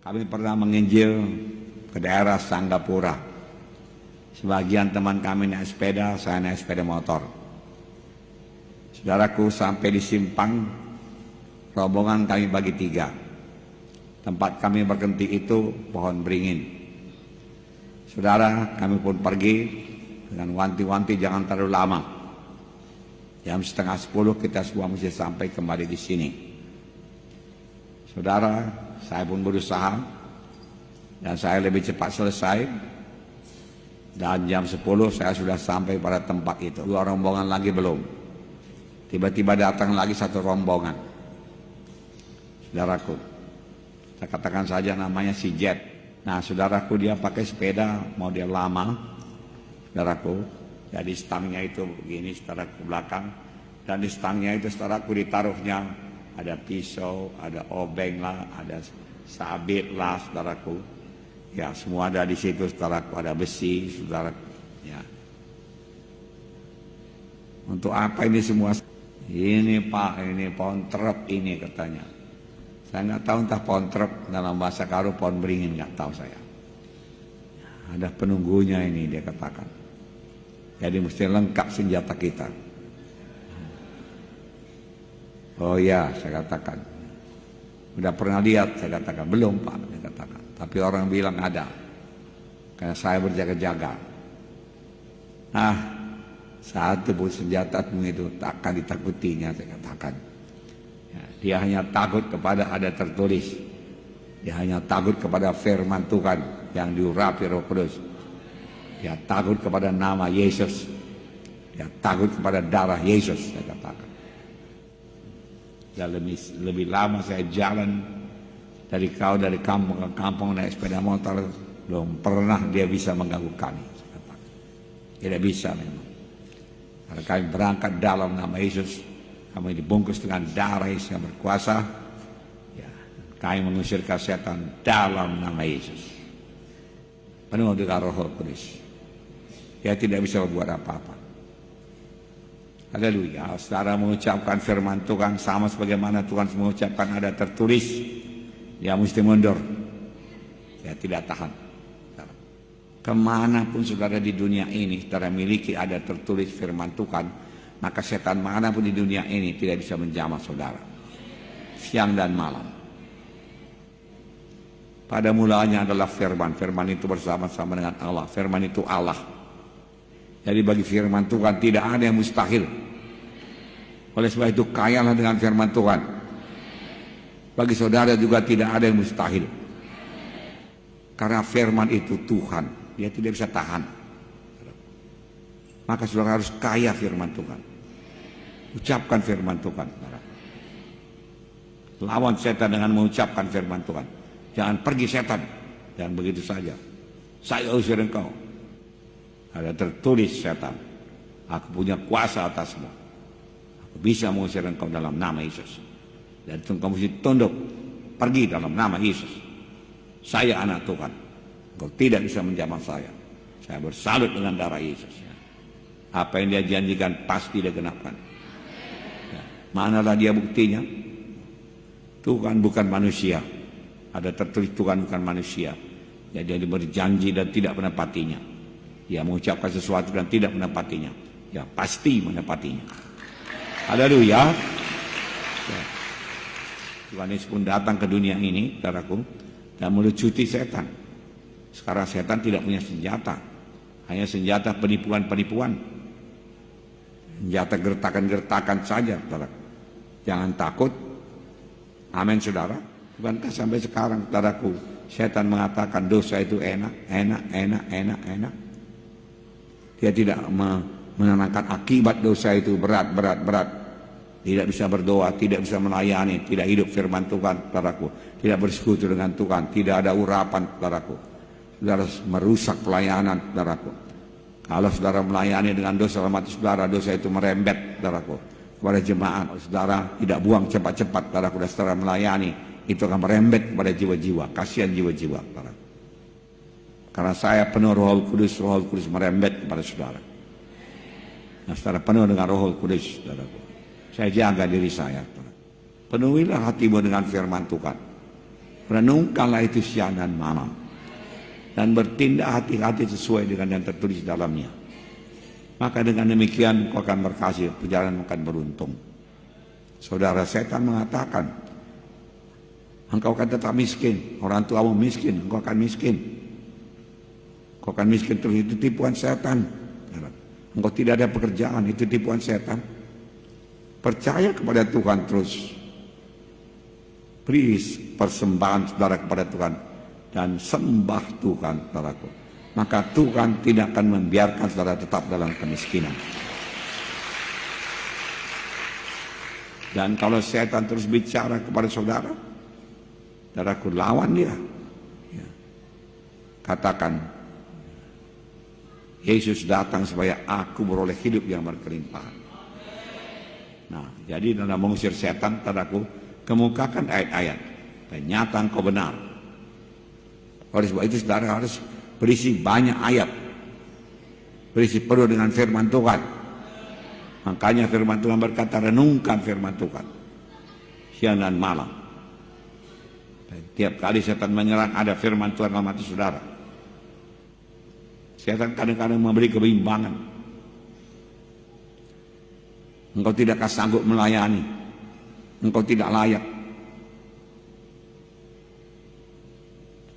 Kami pernah menginjil ke daerah Sanggapura. Sebagian teman kami naik sepeda, saya naik sepeda motor. Saudaraku, sampai di Simpang, rombongan kami bagi 3. Tempat kami berhenti itu pohon beringin. Saudara, kami pun pergi dengan wanti-wanti jangan terlalu lama. Jam 9:30 kita semua mesti sampai kembali di sini. Saudara, saya pun berusaha dan saya lebih cepat selesai. Dan jam 10 saya sudah sampai pada tempat itu. 2 rombongan lagi belum. Tiba-tiba datang lagi 1 rombongan. Saudaraku, saya katakan saja namanya si Jet. Nah, saudaraku, dia pakai sepeda model lama. Saudaraku, jadi stangnya itu begini, saudaraku, ke belakang. Dan di stangnya itu, saudaraku, ditaruhnya ada pisau, ada obeng lah, ada sabit lah, saudaraku. Ya, semua ada di situ, saudaraku. Ada besi, saudaraku. Ya. Untuk apa ini semua? Ini Pak, ini pohon trep ini katanya. Saya nggak tahu entah pohon trep dalam bahasa Karo pohon beringin, nggak tahu saya. Ada penunggunya ini, dia katakan. Jadi mesti lengkap senjata kita. Oh ya, saya katakan. Udah pernah lihat, saya katakan. Belum Pak, saya katakan. Tapi orang bilang ada. Karena saya berjaga-jaga. Nah, satu buah senjata itu takkan ditakutinya, saya katakan. Ya, dia hanya takut kepada ada tertulis. Dia hanya takut kepada firman Tuhan yang diurapi Roh Kudus. Dia takut kepada nama Yesus. Dia takut kepada darah Yesus, saya katakan. Dan lebih lama saya jalan dari kampung ke kampung naik sepeda motor, belum pernah dia bisa mengganggu kami. Saya katakan. Tidak bisa memang. Karena kami berangkat dalam nama Yesus, kami dibungkus dengan darah Yesus yang berkuasa. Ya, kami mengusir setan dalam nama Yesus. Penuh dengan Roh Kudus. Dia tidak bisa berbuat apa-apa. Haleluya. Saudara mengucapkan firman Tuhan sama sebagaimana Tuhan mengucapkan ada tertulis, dia mesti mundur. Dia tidak tahan. Kemanapun saudara di dunia ini saudara miliki ada tertulis firman Tuhan, maka setan manapun di dunia ini tidak bisa menjamah saudara. Siang dan malam. Pada mulanya adalah firman. Firman itu bersama-sama dengan Allah. Firman itu Allah. Jadi bagi firman Tuhan tidak ada yang mustahil. Oleh sebab itu kayalah dengan firman Tuhan. Bagi saudara juga tidak ada yang mustahil. Karena firman itu Tuhan. Dia tidak bisa tahan. Maka saudara harus kaya firman Tuhan. Ucapkan firman Tuhan. Lawan setan dengan mengucapkan firman Tuhan. Jangan pergi setan. Jangan begitu saja. Saya usir engkau. Ada tertulis setan. Aku punya kuasa atasmu. Aku bisa mengusir engkau dalam nama Yesus. Dan engkau mesti tunduk. Pergi dalam nama Yesus. Saya anak Tuhan. Engkau tidak bisa menjamah saya. Saya bersalut dengan darah Yesus. Apa yang dia janjikan pasti dia genapkan. Ya. Manalah dia buktinya? Tuhan bukan manusia. Ada tertulis Tuhan bukan manusia. Jadi dia berjanji dan tidak menepatinya. Dia mengucapkan sesuatu dan tidak menepatinya. Ya pasti menepatinya. Haleluya. Ya. Tuhan Yesus pun datang ke dunia ini, saudaraku, dan melucuti setan. Sekarang setan tidak punya senjata. Hanya senjata penipuan-penipuan. Senjata gertakan-gertakan saja, saudara. Jangan takut. Amin, saudara. Bukankah sampai sekarang, saudaraku, setan mengatakan dosa itu enak. Dia tidak menenangkan akibat dosa itu berat. Tidak bisa berdoa, tidak bisa melayani, tidak hidup firman Tuhan, saudaraku. Tidak bersekutu dengan Tuhan, tidak ada urapan, saudaraku. Saudara merusak pelayanan, saudaraku. Kalau saudara melayani dengan dosa dalam hati saudara, dosa itu merembet, saudaraku, kepada jemaat. Saudara tidak buang cepat-cepat, saudaraku, dan saudara melayani, itu akan merembet kepada jiwa-jiwa. Kasihan jiwa-jiwa, saudaraku. Karena saya penuh Roh Kudus merembet kepada saudara. Nah, saudara penuh dengan Roh Kudus, saudaraku. Saya jaga diri saya. Penuhilah hatimu dengan firman Tuhan. Renungkanlah itu siang dan malam, dan bertindak hati-hati sesuai dengan yang tertulis dalamnya. Maka dengan demikian kau akan berhasil, perjalanan akan beruntung. Saudara, setan mengatakan, engkau akan tetap miskin, orang tuamu miskin, engkau akan miskin. Engkau akan miskin terus, itu tipuan setan. Engkau tidak ada pekerjaan, itu tipuan setan. Percaya kepada Tuhan terus. Beri persembahan saudara kepada Tuhan dan sembah Tuhan, saudaraku. Maka Tuhan tidak akan membiarkan saudara tetap dalam kemiskinan. Dan kalau setan terus bicara kepada saudara, saudaraku, lawan dia. Ya. Katakan, Yesus datang supaya aku beroleh hidup yang berkelimpahan. Nah, jadi dalam mengusir setan, saudaraku, kemukakan ayat-ayat, ternyata engkau benar. Oleh sebab itu saudara harus berisi banyak ayat, berisi penuh dengan firman Tuhan. Makanya firman Tuhan berkata, renungkan firman Tuhan siang dan malam. Dan tiap kali setan menyerang, ada firman Tuhan dalam hati saudara. Setan kadang-kadang memberi kebimbangan. Engkau tidak akan sanggup melayani, engkau tidak layak.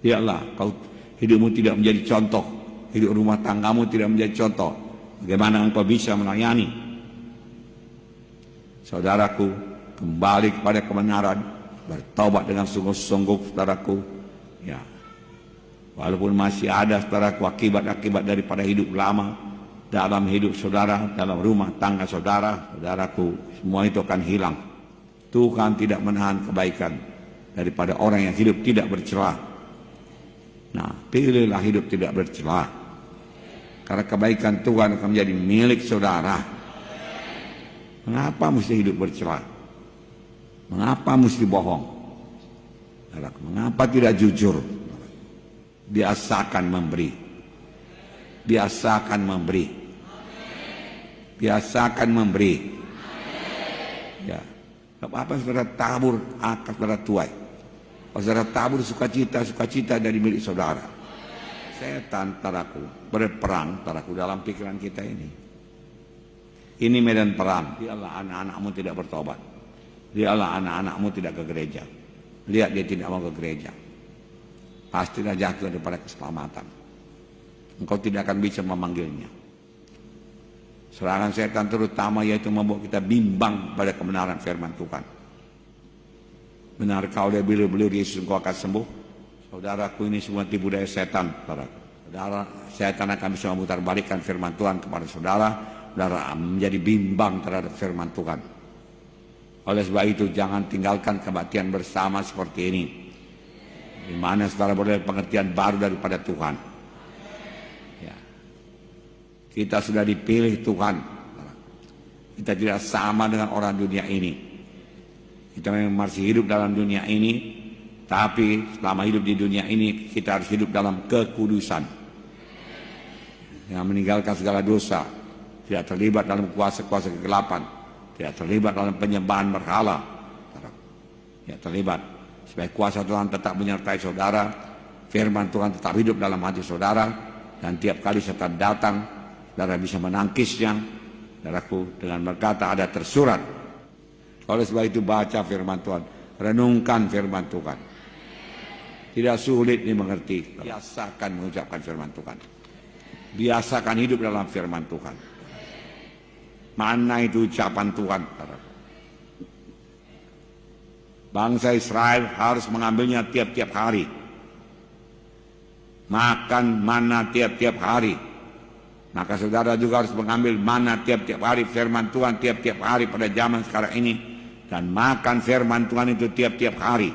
Lihatlah, kau hidupmu tidak menjadi contoh, hidup rumah tanggamu tidak menjadi contoh. Bagaimana engkau bisa melayani? Saudaraku, kembali kepada kebenaran, bertobat dengan sungguh-sungguh, saudaraku. Ya, walaupun masih ada, saudaraku, akibat-akibat daripada hidup lama dalam hidup saudara, dalam rumah tangga saudara, saudaraku, semua itu akan hilang. Tuhan tidak menahan kebaikan daripada orang yang hidup tidak bercelah. Nah, pilihlah hidup tidak bercelah, karena kebaikan Tuhan akan menjadi milik saudara. Mengapa mesti hidup bercelah? Mengapa mesti bohong? Mengapa tidak jujur? Biasakan memberi. Biasakan memberi. Biasakan memberi. Ya. Apa saudara tabur akar saudara tuai. Saudara tabur sukacita dari milik saudara. Setan, saudaraku, berperang, saudaraku, dalam pikiran kita ini. Ini medan perang. Lihatlah anak-anakmu tidak bertobat. Lihatlah anak-anakmu tidak ke gereja. Lihat dia tidak mau ke gereja. Pastilah jatuh daripada keselamatan. Engkau tidak akan bisa memanggilnya. Serangan setan terutama yaitu membuat kita bimbang pada kebenaran firman Tuhan. Benarkah oleh beliau Yesus engkau akan sembuh? Saudaraku, ini semua tipu daya setan. Saudara, setan akan bisa memutarbalikkan firman Tuhan kepada saudara. Saudara menjadi bimbang terhadap firman Tuhan. Oleh sebab itu jangan tinggalkan kebaktian bersama seperti ini, di mana saudara boleh pengertian baru daripada Tuhan. Ya. Kita sudah dipilih Tuhan. Kita tidak sama dengan orang dunia ini. Kita memang masih hidup dalam dunia ini, tapi selama hidup di dunia ini kita harus hidup dalam kekudusan, yang meninggalkan segala dosa, tidak terlibat dalam kuasa-kuasa kegelapan, tidak terlibat dalam penyembahan berhala, tidak terlibat, supaya kuasa Tuhan tetap menyertai saudara, firman Tuhan tetap hidup dalam hati saudara, dan tiap kali setan datang, saudara bisa menangkisnya, saudaraku, dengan berkata ada tersurat. Oleh sebab itu baca firman Tuhan, renungkan firman Tuhan. Tidak sulit dimengerti, biasakan mengucapkan firman Tuhan. Biasakan hidup dalam firman Tuhan. Mana itu ucapan Tuhan? Bangsa Israel harus mengambilnya tiap-tiap hari. Makan mana tiap-tiap hari. Maka saudara juga harus mengambil mana tiap-tiap hari, firman Tuhan tiap-tiap hari pada zaman sekarang ini. Dan makan firman Tuhan itu tiap-tiap hari.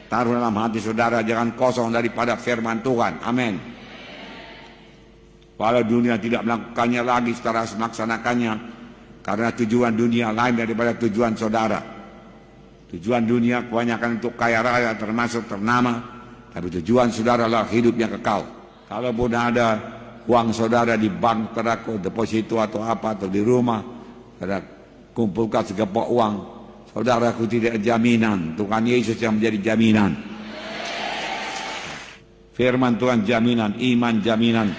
Taruh dalam hati saudara, jangan kosong daripada firman Tuhan. Amin. Walau dunia tidak melakukannya lagi secara melaksanakannya, karena tujuan dunia lain daripada tujuan saudara. Tujuan dunia kebanyakan untuk kaya raya termasuk ternama, tapi tujuan saudara adalah hidup yang kekal. Kalaupun ada uang saudara di bank, deposito atau apa, atau di rumah, saudara kumpulkan segepok uang, Saudaraku, tidak jaminan, Tuhan Yesus yang menjadi jaminan. Firman Tuhan jaminan, iman jaminan.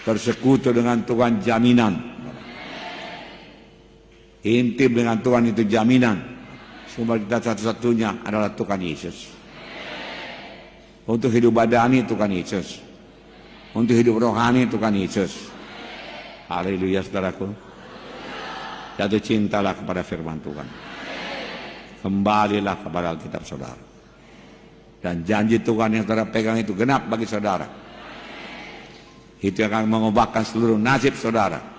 Bersekutu dengan Tuhan jaminan. Intim dengan Tuhan itu jaminan. Sumber kita satu-satunya adalah Tuhan Yesus. Untuk hidup badani Tuhan Yesus. Untuk hidup rohani Tuhan Yesus. Haleluya, saudaraku. Jatuh cintalah kepada firman Tuhan. Kembalilah kepada Alkitab saudara. Dan janji Tuhan yang saudara pegang itu genap bagi saudara. Itu yang akan mengubahkan seluruh nasib saudara.